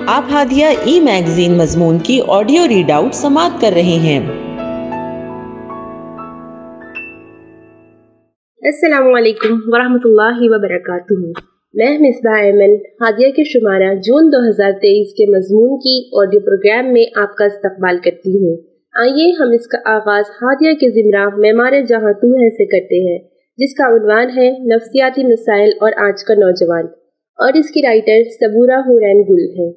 آپ ہادیہ ای میگزین مضمون کی آڈیو ریڈ آؤٹ سماعت کر رہے ہیں۔ السلام علیکم ورحمۃ اللہ وبرکاتہ۔ میں مصباح ایمن ہادیہ کے شمارہ جون 2023 کے مضمون کی آڈیو پروگرام میں آپ کا استقبال کرتی ہوں۔ آئیے ہم اس کا آغاز ہادیہ کے زمرہ معمار جہاں تو ہے سے کرتے ہیں، جس کا عنوان ہے نفسیاتی مسائل اور آج کا نوجوان، اور اس کی رائٹر صبورہ ہورین گل ہے۔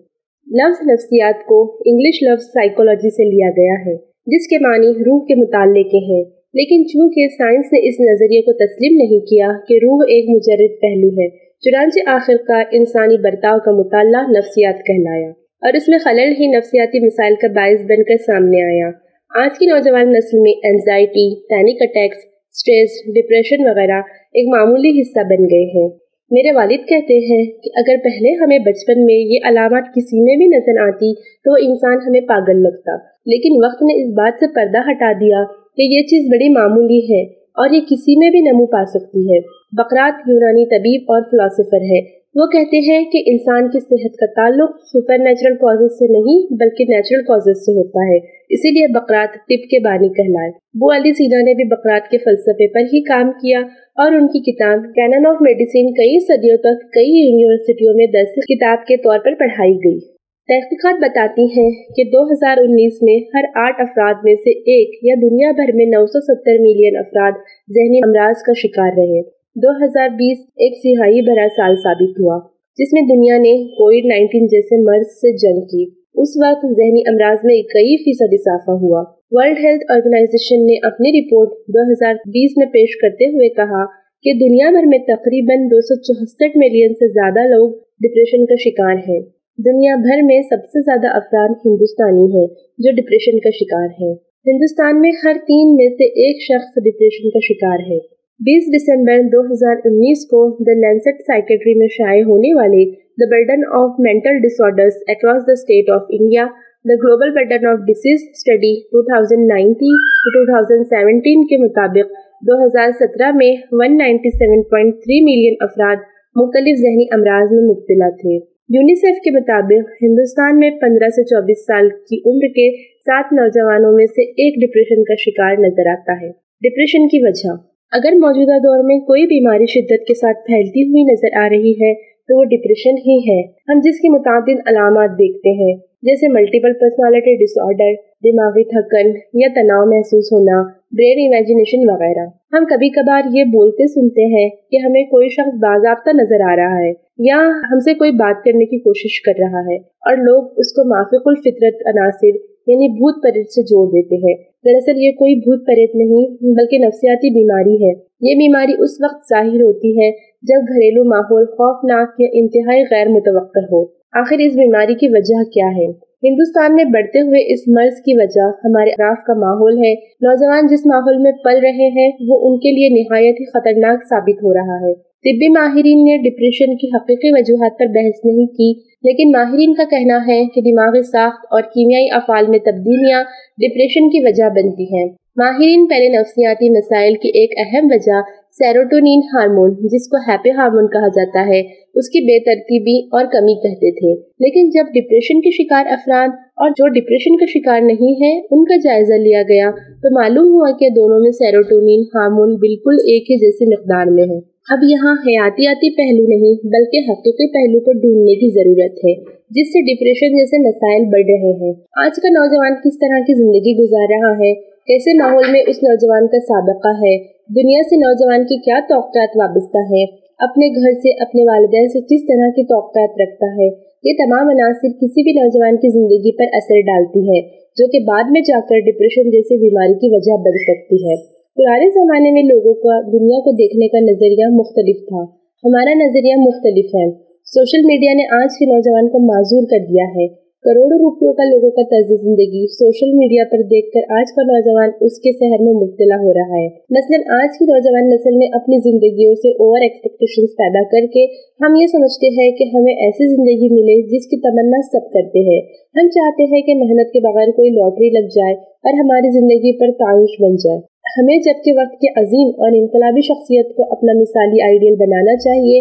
لفظ نفسیات کو انگلش لفظ سائیکولوجی سے لیا گیا ہے، جس کے معنی روح کے مطالعے کے ہیں، لیکن چونکہ سائنس نے اس نظریے کو تسلیم نہیں کیا کہ روح ایک مجرد پہلو ہے، چنانچہ آخرکار انسانی برتاؤ کا مطالعہ نفسیات کہلایا، اور اس میں خلل ہی نفسیاتی مسائل کا باعث بن کر سامنے آیا۔ آج کی نوجوان نسل میں anxiety, panic attacks, stress, depression وغیرہ ایک معمولی حصہ بن گئے ہیں۔ میرے والد کہتے ہیں کہ اگر پہلے ہمیں بچپن میں یہ علامات کسی میں بھی نظر آتی تو وہ انسان ہمیں پاگل لگتا، لیکن وقت نے اس بات سے پردہ ہٹا دیا کہ یہ چیز بڑی معمولی ہے اور یہ کسی میں بھی نمو پا سکتی ہے۔ بقراط یونانی طبیب اور فلاسفر ہے۔ وہ کہتے ہیں کہ انسان کی صحت کا تعلق سپر نیچرل کازز سے نہیں بلکہ نیچرل کازز سے ہوتا ہے، اسی لیے بقراط طب کے بانی کہلائے۔ ابو علی سینا نے بھی بقراط کے فلسفے پر ہی کام کیا اور ان کی کتاب کینن آف میڈیسن کئی صدیوں تک کئی یونیورسٹیوں میں درس کتاب کے طور پر پڑھائی گئی۔ تحقیقات بتاتی ہیں کہ 2019 میں ہر 8 افراد میں سے ایک یا دنیا بھر میں 970 ملین افراد ذہنی امراض کا شکار رہے۔ 2020 ایک سیاہی بھرا سال ثابت ہوا جس میں دنیا نے کووڈ-19 جیسے مرض سے جنگ کی۔ اس وقت ذہنی امراض میں کئی فیصد اضافہ ہوا۔ ورلڈ ہیلتھ آرگنائزیشن نے اپنی رپورٹ 2020 میں پیش کرتے ہوئے کہا کہ دنیا بھر میں تقریباً 264 ملین سے زیادہ لوگ ڈپریشن کا شکار ہیں۔ دنیا بھر میں سب سے زیادہ افراد ہندوستانی ہیں جو ڈپریشن کا شکار ہیں۔ ہندوستان میں ہر 3 میں سے ایک شخص ڈپریشن کا شکار ہے۔ 20 دسمبر 2019 کو دی لینسٹ سائیکیٹری میں شائع ہونے والے the burden of mental disorders across the state of India, the global burden of diseases study 2019-2017 کے مطابق 2017 میں 197.3 ملین افراد مختلف ذہنی امراض میں مبتلا تھے۔ یونیسیف کے مطابق ہندوستان میں 15 سے 24 سال کی عمر کے 7 نوجوانوں میں سے ایک ڈپریشن کا شکار نظر آتا ہے۔ ڈپریشن کی وجہ: اگر موجودہ دور میں کوئی بیماری شدت کے ساتھ پھیلتی ہوئی نظر آ رہی ہے تو وہ ڈپریشن ہی ہے۔ ہم جس کی متعدد علامات دیکھتے ہیں جیسے ملٹیپل پرسنالٹی ڈس آرڈر، دماغی تھکن یا تناؤ محسوس ہونا، برین ایمیجنیشن وغیرہ۔ ہم کبھی کبھار یہ بولتے سنتے ہیں کہ ہمیں کوئی شخص باضابطہ نظر آ رہا ہے یا ہم سے کوئی بات کرنے کی کوشش کر رہا ہے، اور لوگ اس کو مافوق الفطرت عناصر یعنی بھوت پریت سے جوڑ دیتے ہیں۔ دراصل یہ کوئی بھوت پریت نہیں بلکہ نفسیاتی بیماری ہے۔ یہ بیماری اس وقت ظاہر ہوتی ہے جب گھریلو ماحول خوفناک یا انتہائی غیر متوقع ہو۔ آخر اس بیماری کی وجہ کیا ہے؟ ہندوستان میں بڑھتے ہوئے اس مرض کی وجہ ہمارے اطراف کا ماحول ہے۔ نوجوان جس ماحول میں پل رہے ہیں وہ ان کے لیے نہایت ہی خطرناک ثابت ہو رہا ہے۔ طبی ماہرین نے ڈپریشن کی حقیقی وجوہات پر بحث نہیں کی، لیکن ماہرین کا کہنا ہے کہ دماغی ساخت اور کیمیائی افعال میں تبدیلیاں ڈپریشن کی وجہ بنتی ہیں۔ ماہرین پہلے نفسیاتی مسائل کی ایک اہم وجہ سیروٹونین ہارمون، جس کو ہیپی ہارمون کہا جاتا ہے، اس کی بے ترتیبی اور کمی کہتے تھے، لیکن جب ڈپریشن کے شکار افراد اور جو ڈپریشن کا شکار نہیں ہیں ان کا جائزہ لیا گیا تو معلوم ہوا کہ دونوں میں سیروٹونین ہارمون بالکل ایک ہی جیسی مقدار میں ہے۔ اب یہاں حیاتیاتی پہلو نہیں بلکہ حقیقی پہلو کو ڈھونڈنے کی ضرورت ہے جس سے ڈپریشن جیسے مسائل بڑھ رہے ہیں۔ آج کا نوجوان کس طرح کی زندگی گزار رہا ہے، کیسے ماحول میں اس نوجوان کا سابقہ ہے، دنیا سے نوجوان کی کیا توقعات وابستہ ہیں، اپنے گھر سے اپنے والدین سے کس طرح کی توقعات رکھتا ہے، یہ تمام عناصر کسی بھی نوجوان کی زندگی پر اثر ڈالتی ہے جو کہ بعد میں جا کر ڈپریشن جیسی بیماری کی وجہ بن سکتی ہے۔ پرانے زمانے میں لوگوں کا دنیا کو دیکھنے کا نظریہ مختلف تھا، ہمارا نظریہ مختلف ہے۔ سوشل میڈیا نے آج کے نوجوان کو معذور کر دیا ہے۔ کروڑوں روپیوں کا لوگوں کا طرز زندگی سوشل میڈیا پر دیکھ کر آج کا نوجوان اس کے سحر میں مبتلا ہو رہا ہے۔ مثلاً آج کی نوجوان نسل نے اپنی زندگیوں سے اوور ایکسپیکٹیشنز پیدا کر کے ہم یہ سمجھتے ہیں کہ ہمیں ایسی زندگی ملے جس کی تمنا سب کرتے ہیں۔ ہم چاہتے ہیں کہ محنت کے بغیر کوئی لاٹری لگ جائے اور ہماری زندگی پر تعیش بن جائے۔ ہمیں جبکہ وقت کے عظیم اور انقلابی شخصیت کو اپنا مثالی آئیڈیل بنانا چاہیے